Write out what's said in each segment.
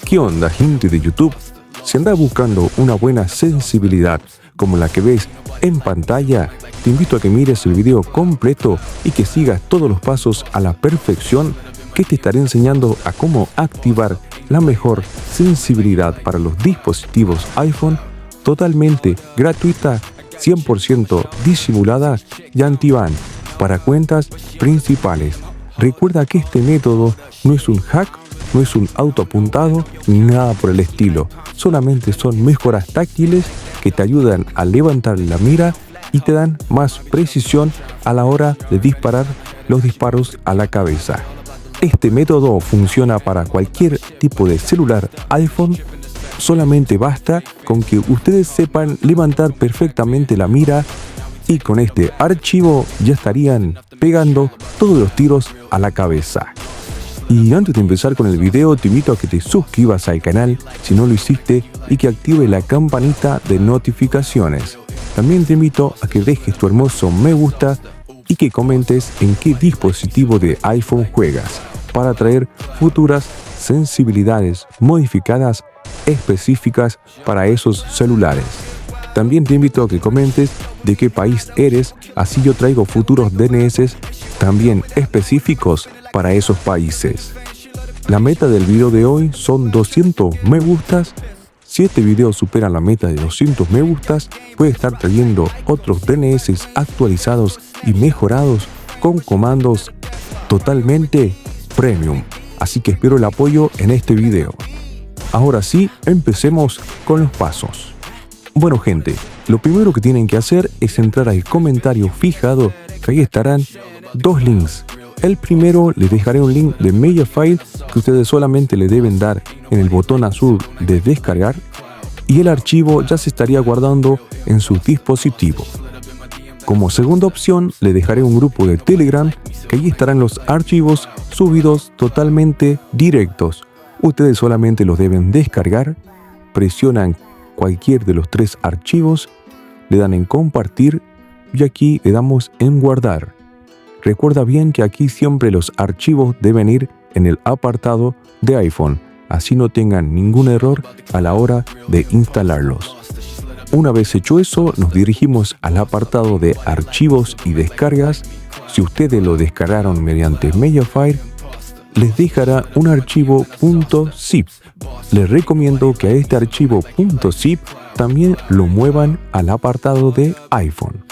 ¿Qué onda, gente de YouTube? Si andas buscando una buena sensibilidad como la que ves en pantalla, te invito a que mires el video completo y que sigas todos los pasos a la perfección, que te estaré enseñando a cómo activar la mejor sensibilidad para los dispositivos iPhone, totalmente gratuita, 100% disimulada y anti-ban para cuentas principales. Recuerda que este método no es un hack, no es un autoapuntado ni nada por el estilo. Solamente son mejoras táctiles que te ayudan a levantar la mira y te dan más precisión a la hora de disparar los disparos a la cabeza. Este método funciona para cualquier tipo de celular iPhone. Solamente basta con que ustedes sepan levantar perfectamente la mira y con este archivo ya estarían pegando todos los tiros a la cabeza. Y antes de empezar con el video, te invito a que te suscribas al canal si no lo hiciste y que active la campanita de notificaciones. También te invito a que dejes tu hermoso me gusta y que comentes en qué dispositivo de iPhone juegas para traer futuras sensibilidades modificadas específicas para esos celulares. También te invito a que comentes de qué país eres, así yo traigo futuros DNS también específicos para esos países. La meta del video de hoy son 200 me gustas. Si este video supera la meta de 200 me gustas, puede estar trayendo otros DNS actualizados y mejorados con comandos totalmente premium. Así que espero el apoyo en este video. Ahora sí, empecemos con los pasos. Bueno, gente, lo primero que tienen que hacer es entrar al comentario fijado, que ahí estarán dos links. El primero, les dejaré un link de Mediafire que ustedes solamente le deben dar en el botón azul de descargar y el archivo ya se estaría guardando en su dispositivo. Como segunda opción, le dejaré un grupo de Telegram que ahí estarán los archivos subidos totalmente directos. Ustedes solamente los deben descargar, presionan cualquier de los tres archivos, le dan en compartir y aquí le damos en guardar. Recuerda bien que aquí siempre los archivos deben ir en el apartado de iPhone, así no tengan ningún error a la hora de instalarlos. Una vez hecho eso, nos dirigimos al apartado de archivos y descargas. Si ustedes lo descargaron mediante Mediafire, les dejará un archivo .zip. Les recomiendo que a este archivo .zip también lo muevan al apartado de iPhone.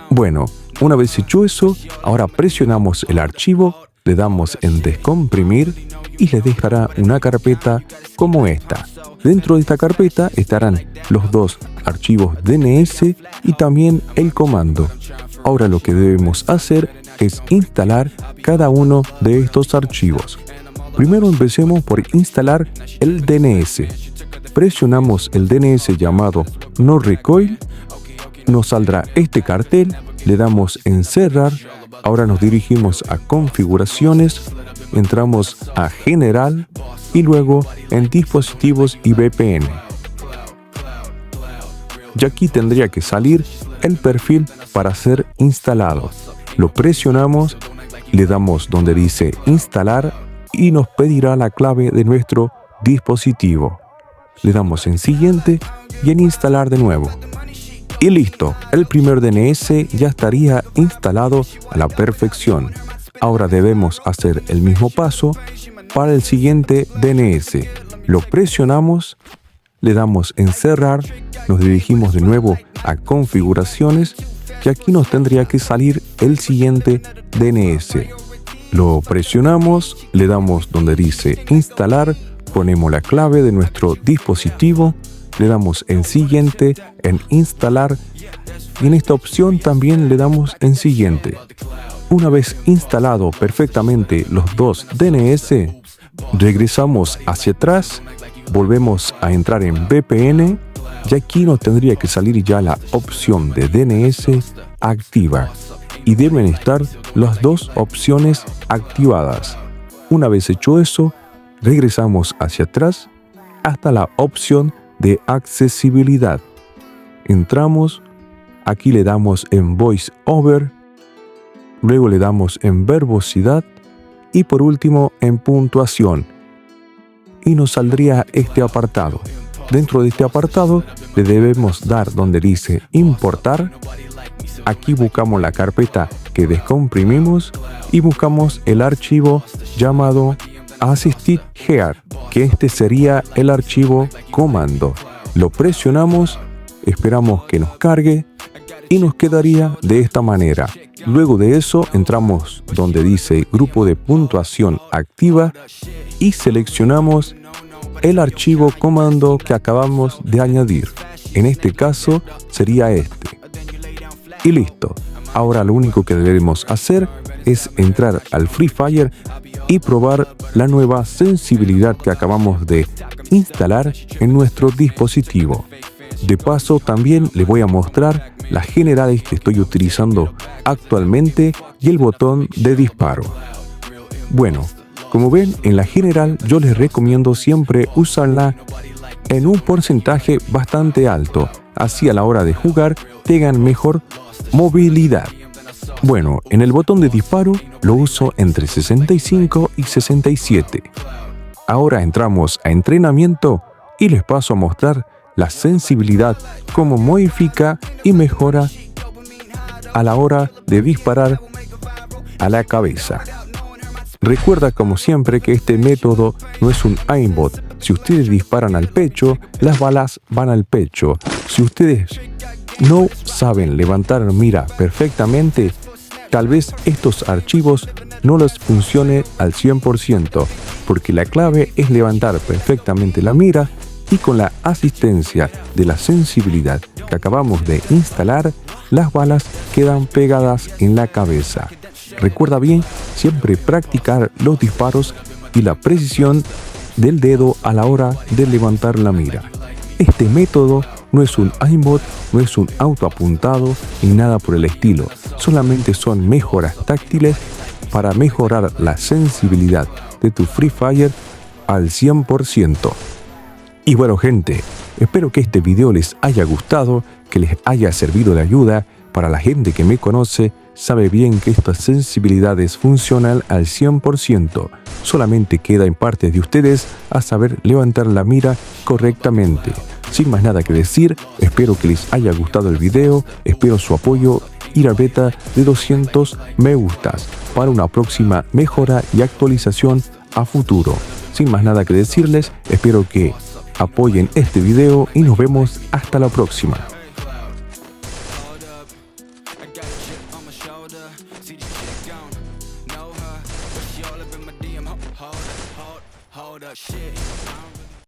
Bueno, una vez hecho eso, ahora presionamos el archivo, le damos en descomprimir y les dejará una carpeta como esta. Dentro de esta carpeta estarán los dos archivos DNS y también el comando. Ahora lo que debemos hacer es instalar cada uno de estos archivos. Primero empecemos por instalar el DNS. Presionamos el DNS llamado No Recoil. Nos saldrá este cartel, le damos en cerrar. Ahora nos dirigimos a configuraciones, entramos a general y luego en dispositivos y VPN. Y aquí tendría que salir el perfil para ser instalado. Lo presionamos, le damos donde dice instalar y nos pedirá la clave de nuestro dispositivo. Le damos en siguiente y en instalar de nuevo. Y listo, el primer DNS ya estaría instalado a la perfección. Ahora debemos hacer el mismo paso para el siguiente DNS. Lo presionamos, le damos en cerrar, nos dirigimos de nuevo a configuraciones y aquí nos tendría que salir el siguiente DNS. Lo presionamos, le damos donde dice instalar, ponemos la clave de nuestro dispositivo, le damos en siguiente, en instalar y en esta opción también le damos en siguiente. Una vez instalado perfectamente los dos DNS, regresamos hacia atrás, volvemos a entrar en VPN y aquí nos tendría que salir ya la opción de DNS activa y deben estar las dos opciones activadas. Una vez hecho eso, regresamos hacia atrás hasta la opción de accesibilidad. Entramos, aquí le damos en Voice Over, luego le damos en verbosidad y por último en puntuación. Y nos saldría este apartado. Dentro de este apartado le debemos dar donde dice importar. Aquí buscamos la carpeta que descomprimimos y buscamos el archivo llamado Assisted Here, que este sería el archivo comando. Lo presionamos, esperamos que nos cargue y nos quedaría de esta manera. Luego de eso entramos donde dice grupo de puntuación activa y seleccionamos el archivo comando que acabamos de añadir. En este caso sería este. Y listo. Ahora lo único que debemos hacer es entrar al Free Fire y probar la nueva sensibilidad que acabamos de instalar en nuestro dispositivo. De paso también les voy a mostrar las generales que estoy utilizando actualmente y el botón de disparo. Bueno, como ven en la general yo les recomiendo siempre usarla en un porcentaje bastante alto, así a la hora de jugar tengan mejor movilidad. Bueno, en el botón de disparo lo uso entre 65 y 67. Ahora entramos a entrenamiento y les paso a mostrar la sensibilidad, cómo modifica y mejora a la hora de disparar a la cabeza. Recuerda como siempre que este método no es un aimbot. Si ustedes disparan al pecho, las balas van al pecho. Si ustedes no saben levantar mira perfectamente, tal vez estos archivos no les funcione al 100%, porque la clave es levantar perfectamente la mira y con la asistencia de la sensibilidad que acabamos de instalar, las balas quedan pegadas en la cabeza. Recuerda bien siempre practicar los disparos y la precisión del dedo a la hora de levantar la mira. Este método no es un aimbot, no es un autoapuntado ni nada por el estilo. Solamente son mejoras táctiles para mejorar la sensibilidad de tu Free Fire al 100%. Y bueno gente, espero que este video les haya gustado, que les haya servido de ayuda. Para la gente que me conoce, sabe bien que estas sensibilidades funcionan al 100%. Solamente queda en parte de ustedes a saber levantar la mira correctamente. Sin más nada que decir, espero que les haya gustado el video, espero su apoyo y la beta de 200 me gustas para una próxima mejora y actualización a futuro. Sin más nada que decirles, espero que apoyen este video y nos vemos hasta la próxima. Hold up, shit.